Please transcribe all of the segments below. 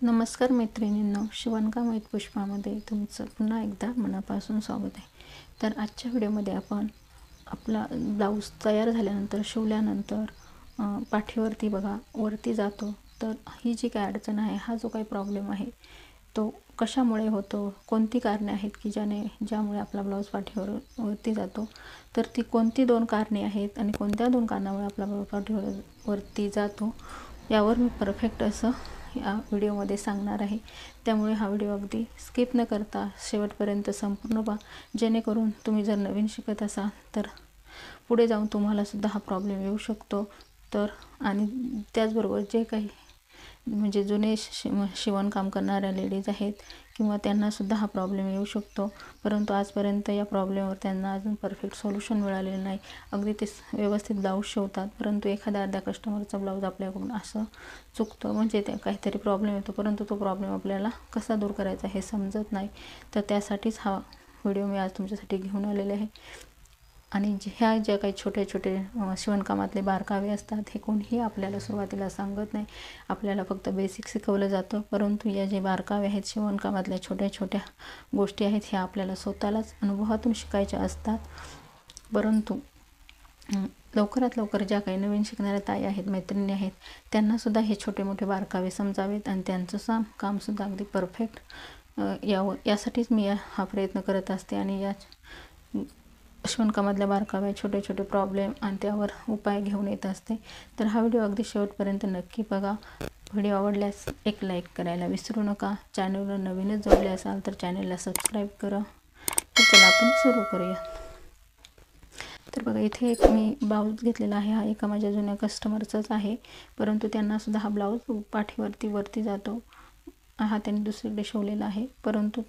नमस्कार मैत्रिणींनो, शिवणकाम विथ पुष्पामध्ये तुमचं पुन्हा एकदा मनापासून स्वागत आहे। तर आजच्या व्हिडिओमध्ये आपण आपला ब्लाऊज तयार झाल्यानंतर शिवल्यानंतर पाठीवरती बघा वरती जातो, तर ही जी काय अडचण आहे, हा जो काही प्रॉब्लेम आहे तो कशामुळे होतो, कोणती कारणे आहेत की ज्यामुळे आपला ब्लाऊज पाठीवर वरती जातो, तर ती कोणती दोन कारणे आहेत आणि कोणत्या दोन कारणामुळे आपला ब्लाऊज पाठीवर वरती जातो यावर मी परफेक्ट असं या व्हिडिओमध्ये सांगणार आहे। त्यामुळे हा व्हिडिओ अगदी स्किप न करता शेवटपर्यंत संपूर्ण पहा, जेणेकरून तुम्ही जर नवीन शिकत असाल तर पुढे जाऊन तुम्हाला सुद्धा हा प्रॉब्लेम येऊ शकतो। तर आणि त्याचबरोबर जे काही म्हणजे जुने शिवणकाम करणाऱ्या लेडीज आहेत किंवा त्यांना सुद्धा हा प्रॉब्लेम येऊ शकतो, परंतु आजपर्यंत या प्रॉब्लेमवर त्यांना अजून परफेक्ट सोल्युशन मिळालेलं नाही। अगदी ते व्यवस्थित ब्लाऊज शिवतात, परंतु एखाद्या अर्ध्या कस्टमरचा ब्लाऊज आपल्याकडून असं चुकतं, म्हणजे ते काहीतरी प्रॉब्लेम येतो, परंतु तो प्रॉब्लेम आपल्याला कसा दूर करायचा हे समजत नाही। तर त्यासाठीच हा व्हिडिओ मी आज तुमच्यासाठी घेऊन आलेले आहे। आणि ह्या ज्या काही छोटे छोटे शिवणकामातले बारकावे असतात, हे कोणीही आपल्याला सुरुवातीला सांगत नाही, आपल्याला फक्त बेसिक शिकवलं जातं, परंतु या जे बारकावे आहेत शिवणकामातल्या छोट्या छोट्या गोष्टी आहेत, ह्या आपल्याला स्वतःलाच अनुभवातून शिकायच्या असतात। परंतु लवकरात लवकर ज्या काही नवीन शिकणाऱ्या ताई आहेत, मैत्रिणी आहेत, त्यांनासुद्धा हे छोटे मोठे बारकावे समजावेत आणि त्यांचं कामसुद्धा अगदी परफेक्ट यासाठीच मी हा प्रयत्न करत असते। आणि या शिवणकामातल्या बारकावे छोटे छोटे प्रॉब्लेम आणि त्यावर उपाय घेऊन येत असते। तर हा व्हिडिओ अगदी शेवटपर्यंत नक्की बघा। व्हिडिओ आवडल्यास एक लाईक करायला विसरू नका। चॅनलवर नवीनच जोडले असाल तर चॅनलला सबस्क्राईब करा। तर चला आपण सुरू करूया। तर बघा, इथे एक मी ब्लाऊज घेतलेला आहे, हा एका माझ्या जुन्या कस्टमरचाच आहे, परंतु त्यांना सुद्धा हा ब्लाऊज पाठीवरती वरती जातो। हा त्यांनी दुसरीकडे शिवलेला आहे, परंतु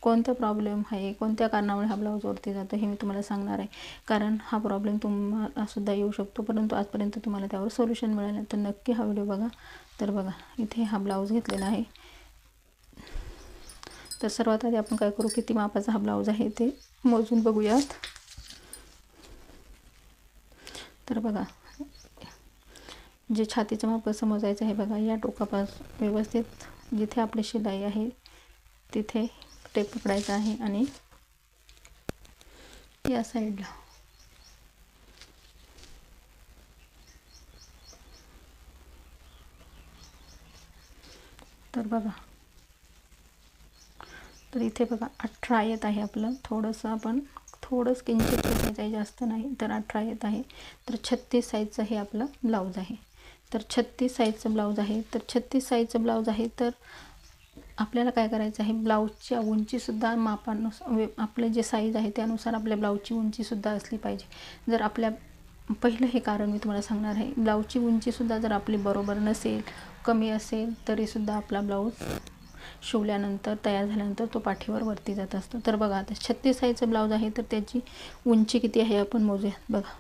कोणता प्रॉब्लेम आहे, कोणत्या कारणामुळे हा ब्लाऊज वरती जातो हे मी तुम्हाला सांगणार आहे, कारण हा प्रॉब्लेम तुम्हाला सुद्धा येऊ शकतो, परंतु आजपर्यंत तुम्हाला त्यावर सोल्युशन मिळालं नाही। तर नक्की हा व्हिडिओ बघा। तर बघा, इथे हा ब्लाऊज घेतलेला आहे। तर सर्वात आधी आपण काय करू, किती मापाचा हा ब्लाऊज आहे ते मोजून बघूयात। तर बघा, जे छातीचं माप कसं मोजायचं आहे बघा, या टोकापासून व्यवस्थित जिथे आपली शिलाई आहे तिथे टेप पकडायचा आहे आणि या साईडला तर बघा, तर इथे बघा 18 येत आहे आपलं, थोडंसं आपण थोडंसं किंचित करायचं आहे, जास्त नाही। तर 18 येत आहे। तर 36 साईजचं हे आपलं ब्लाऊज आहे। तर 36 साईजचं ब्लाऊज आहे। तर 36 साईजचं ब्लाऊज आहे, तर आपल्याला काय करायचं आहे, ब्लाऊजची उंचीसुद्धा मापानुसार आपले जे साईज आहे त्यानुसार आपल्या ब्लाऊजची उंचीसुद्धा असली पाहिजे। जर आपल्या पहिलं हे कारण मी तुम्हाला सांगणार आहे, ब्लाऊजची उंचीसुद्धा जर आपली बरोबर नसेल, कमी असेल, तरीसुद्धा आपला ब्लाऊज शिवल्यानंतर तयार झाल्यानंतर तो पाठीवर वरती जात असतो। तर बघा, आता 36 साईजचं ब्लाऊज आहे, तर त्याची उंची किती आहे आपण मोजूया। बघा,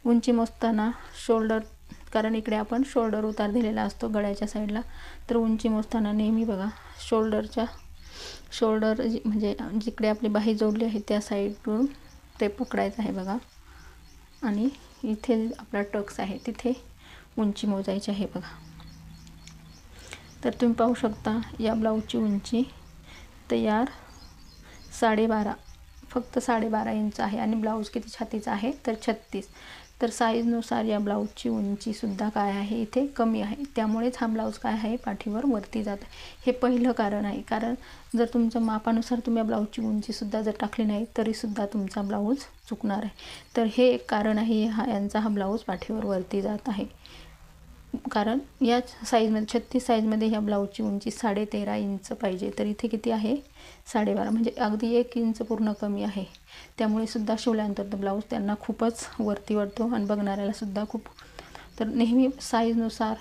उंची मोजताना शोल्डर, कारण इकडे आपण शोल्डर उतार दिलेला असतो गळ्याच्या साईडला, तर उंची मोजताना नेहमी बघा शोल्डर म्हणजे जिकडे आपली बाही जोडली आहे त्या साईडवरून ते पकडायचं आहे बघा, आणि इथे आपला टक्स आहे तिथे उंची मोजायची आहे बघा। तर तुम्ही पाहू शकता, या ब्लाऊजची उंची तयार 12.5, फक्त 12.5 इंच आहे, आणि ब्लाऊज किती छातीचा आहे तर 36। तर साईजनुसार या ब्लाऊजची उंचीसुद्धा काय आहे इथे कमी आहे, त्यामुळेच हा ब्लाऊज काय आहे पाठीवर वरती जात आहे। हे पहिलं कारण आहे, कारण जर तुमच्या मापानुसार तुम्ही ब्लाऊजची उंचीसुद्धा जर टाकली नाही तरीसुद्धा तुमचा ब्लाऊज चुकणार आहे। तर हे एक कारण आहे, यांचा हा ब्लाऊज पाठीवर वरती जात आहे, कारण या साईजमध्ये 36 साईजमध्ये ह्या ब्लाऊजची उंची 13.5 इंच पाहिजे, तर इथे किती आहे 12.5, म्हणजे अगदी 1 इंच पूर्ण कमी आहे। त्यामुळे सुद्धा शिवल्यानंतर तो ब्लाऊज त्यांना खूपच वरती वाटतो आणि बघणाऱ्याला सुद्धा खूप। तर नेहमी साईजनुसार,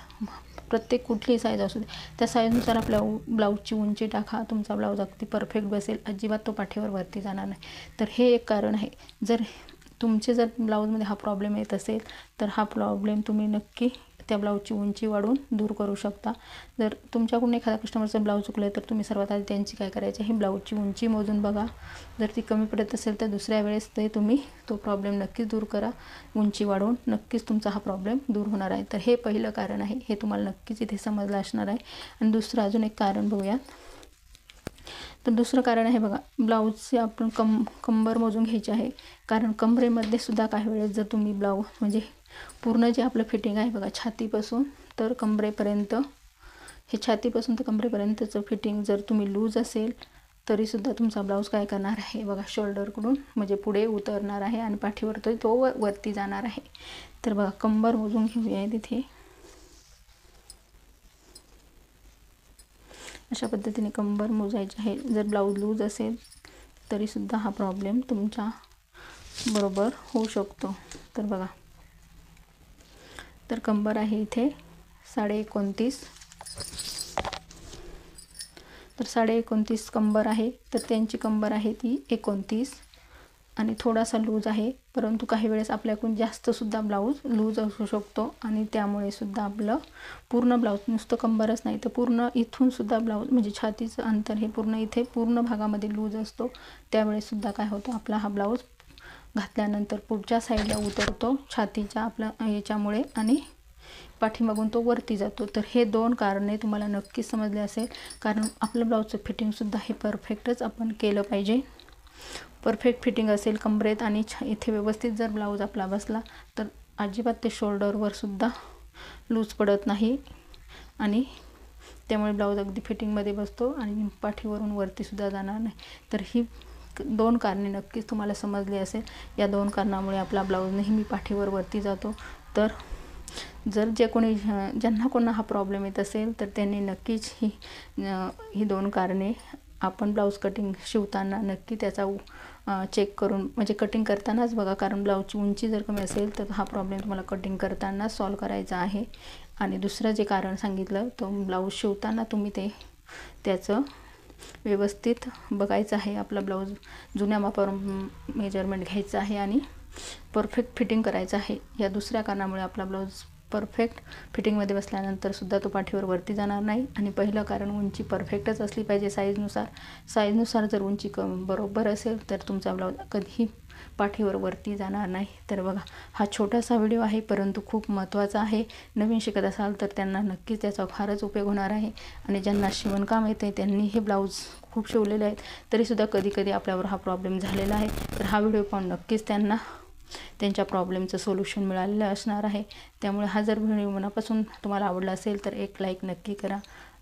प्रत्येक कुठलीही साईज असू दे, त्या साईजनुसार आपल्या ब्लाऊजची उंची टाका, तुमचा ब्लाऊज अगदी परफेक्ट बसेल, अजिबात तो पाठीवर वरती जाणार नाही। तर हे एक कारण आहे। जर ब्लाऊजमध्ये हा प्रॉब्लेम येत असेल तर हा प्रॉब्लेम तुम्ही नक्की त्या ब्लाऊजची उंची वाढवून दूर करू शकता। जर तुमच्याकडून एखादा कस्टमरचं ब्लाऊज चुकलं तर तुम्ही सर्वात आधी त्यांची काय करायचं आहे, ब्लाऊजची उंची मोजून बघा। जर ती कमी पडत असेल तर दुसऱ्या वेळेस ते तुम्ही तो प्रॉब्लेम नक्कीच दूर करा, उंची वाढवून नक्कीच तुमचा हा प्रॉब्लेम दूर होणार आहे। तर हे पहिलं कारण आहे, हे तुम्हाला नक्कीच इथे समजलं असणार आहे। आणि दुसरं अजून एक कारण बघूयात। तर दुसरं कारण आहे बघा, ब्लाऊजचे आपण कंबर मोजून घ्यायची आहे, कारण कमरेमध्ये सुद्धा काही वेळेस जर तुम्ही ब्लाऊज म्हणजे पूर्ण जे आपलं फिटिंग आहे बघा, छातीपासून तर कमरेपर्यंत, हे छातीपासून तर कमरेपर्यंतचं फिटिंग जर तुम्ही लूज असेल तरीसुद्धा तुमचा ब्लाऊज काय करणार आहे बघा, शोल्डरकडून म्हणजे पुढे उतरणार आहे आणि पाठीवर तो वरती जाणार आहे। तर बघा कंबर मोजून घेऊया तिथे, अशा पद्धतीने कंबर मोजायची आहे। जर ब्लाऊज लूज असेल तरीसुद्धा हा प्रॉब्लेम तुमच्या बरोबर होऊ शकतो। तर बघा, तर कंबर आहे इथे 29.5, तर 29.5 कंबर आहे। तर त्यांची कंबर आहे ती 29 आणि थोडासा लूज आहे, परंतु काही वेळेस आपल्याकडून जास्तसुद्धा ब्लाऊज लूज असू शकतो आणि त्यामुळे सुद्धा आपलं पूर्ण ब्लाऊज, नुसतं कंबरच नाही तर पूर्ण इथून सुद्धा ब्लाऊज म्हणजे छातीचं अंतर हे पूर्ण इथे पूर्ण भागामध्ये लूज असतो। त्यावेळेसुद्धा काय होतं, आपला हा ब्लाऊज घातल्यानंतर पुढच्या साईडला उतरतो छातीच्या आपल्या याच्यामुळे आणि पाठीमागून तो वरती जातो। तर हे दोन कारणे तुम्हाला नक्कीच समजले असेल, कारण आपलं ब्लाऊजचं फिटिंगसुद्धा हे परफेक्टच आपण केलं पाहिजे। परफेक्ट फिटिंग असेल कमरेत आणि इथे व्यवस्थित जर ब्लाऊज आपला बसला तर अजिबात ते शोल्डरवर सुद्धा लूज पडत नाही आणि त्यामुळे ब्लाऊज अगदी फिटिंगमध्ये बसतो आणि पाठीवरून वरतीसुद्धा जाणार नाही। तर ही दोन कारणे नक्कीच तुम्हाला समजली असेल। या दोन कारणामुळे आपला ब्लाऊज नेहमी पाठीवर वरती जातो। तर जर ज्यांना कोणा हा प्रॉब्लेम येत असेल तर त्यांनी नक्कीच ही दोन कारणे आपण ब्लाऊज कटिंग शिवताना नक्की त्याचा चेक करून म्हणजे कटिंग करतानाच बघा, कारण ब्लाऊजची उंची जर कमी असेल तर हा प्रॉब्लेम तुम्हाला कटिंग करताना सॉल्व करायचा आहे। आणि दुसरं जे कारण सांगितलं तो ब्लाऊज शिवताना तुम्ही त्याचं व्यवस्थित बघायचं आहे, आपला ब्लाऊज जुन्या मापावर मेजरमेंट घ्यायचं आहे आणि परफेक्ट फिटिंग करायचं आहे। या दुसऱ्या कारणामुळे आपला ब्लाऊज परफेक्ट फिटिंगमध्ये बसल्यानंतर सुद्धा तो पाठीवर वरती जाणार नाही। आणि पहिलं कारण उंची परफेक्टच असली पाहिजे साईजनुसार जर उंची बरोबर असेल तर तुमचा ब्लाऊज कधीही पाठीवर वरती जाणार नाही। तर बघा, हा छोटासा व्हिडिओ आहे परंतु खूप महत्त्वाचा आहे। नवीन शिकत असाल तर त्यांना नक्कीच त्याचा फारच उपयोग होणार आहे। आणि ज्यांना शिवणकाम येते त्यांनी हे ब्लाऊज खूप शिवलेले आहेत तरीसुद्धा कधी आपल्यावर हा प्रॉब्लेम झालेला आहे। तर हा व्हिडिओ पाहून नक्कीच त्यांना त्यांच्या प्रॉब्लेमचं सोल्युशन मिळालेलं असणार आहे। त्यामुळे हा जर व्हिडिओ मनापासून तुम्हाला आवडला असेल तर एक लाईक नक्की करा।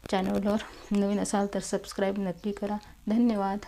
चॅनलवर नवीन असाल तर सबस्क्राईब नक्की करा। धन्यवाद।